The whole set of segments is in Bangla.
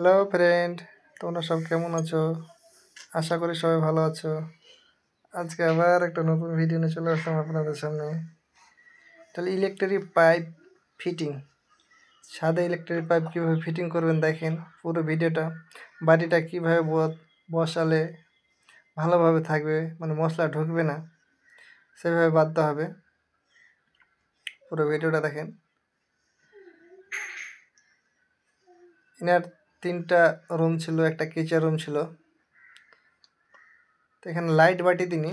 হ্যালো ফ্রেন্ড, তোমরা সব কেমন আছো? আশা করি সবাই ভালো আছো। আজকে আবার একটা নতুন ভিডিও নিয়ে চলে আসলাম আপনাদের সামনে। তাহলে ইলেকট্রিক পাইপ ফিটিং, সাদা ইলেকট্রিক পাইপ কীভাবে ফিটিং করবেন দেখেন পুরো ভিডিওটা। বাটিটা কীভাবে বসালে ভালোভাবে থাকবে, মানে মশলা ঢুকবে না, সেভাবে বাঁধতে হবে। পুরো ভিডিওটা দেখেন। এনার 3টা রুম ছিল, একটা কিচেন রুম ছিল। তো এখানে লাইট বাটি দিইনি,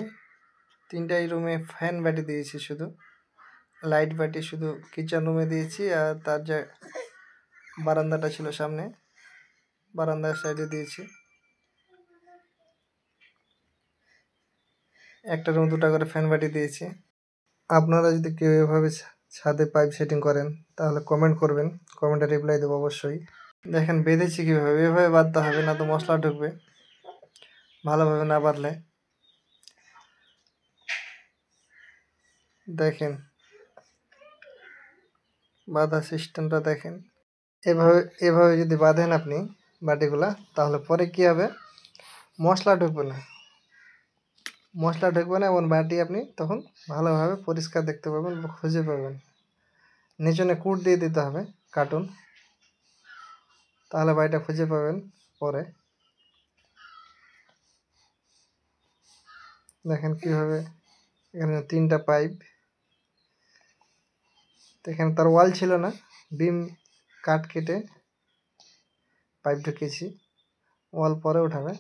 3টাই রুমে ফ্যান বাটি দিয়েছি, শুধু লাইট বাটি শুধু কিচেন রুমে দিয়েছি। আর তার যে বারান্দাটা ছিল সামনে, বারান্দার সাইডে দিয়েছি। একটা রুম 2টা করে ফ্যান বাটি দিয়েছি। আপনারা যদি কেউ এভাবে ছাদে পাইপ সেটিং করেন তাহলে কমেন্ট করবেন, কমেন্টে রিপ্লাই দেবো অবশ্যই। দেখেন বেঁধেছি কীভাবে, এভাবে বাঁধতে হবে, না তো মশলা ঢুকবে ভালোভাবে না বাঁধলে। দেখেন বাঁধা সিস্টেমটা দেখেন। এভাবে যদি বাঁধেন আপনি বাটিগুলা, তাহলে পরে কী হবে, মশলা ঢুকবে না এবং বাটি আপনি তখন ভালোভাবে পরিষ্কার দেখতে পাবেন বা খুঁজে পাবেন। নিচনে কুট দিয়ে দিতে হবে, কার্টুন, তাহলে বাড়িটা খুঁজে পাবেন পরে। দেখেন কিভাবে এখানে 3টা পাইপ। এখানে তার ওয়াল ছিল না, বিম কাট কেটে পাইপ ঢুকিয়েছি, ওয়াল পরে উঠাবে।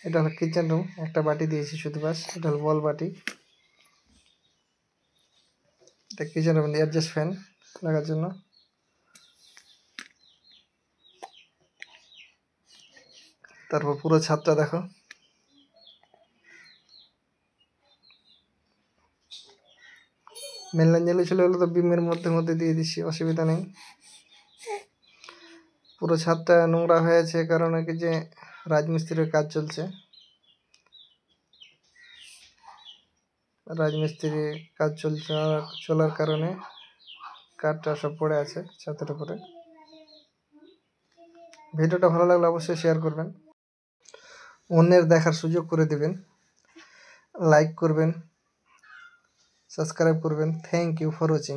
এটা হলো কিচেন রুম, একটা বাটি দিয়েছি শুধু, বাস। এটা হলো বল বাটি। এটা কিচেন রুম অ্যাডজাস্ট ফ্যান লাগার জন্য। তারপর পুরো ছাদটা দেখো। মেন লাইন জ্বালিয়ে ছিল, হলো তো বিমের মধ্যে দিয়ে দিচ্ছি, অসুবিধা নেই। পুরো ছাদটা নোংরা হয়েছে, কারণ কি যে রাজমিস্ত্রির কাজ চলছে। চলার কারণে কাঠটা সব পড়ে আছে ছাদের উপরে। ভিডিওটা ভালো লাগলে অবশ্যই শেয়ার করবেন, অন্যের দেখার সুযোগ করে দেবেন, লাইক করবেন, সাবস্ক্রাইব করবেন। Thank you for watching.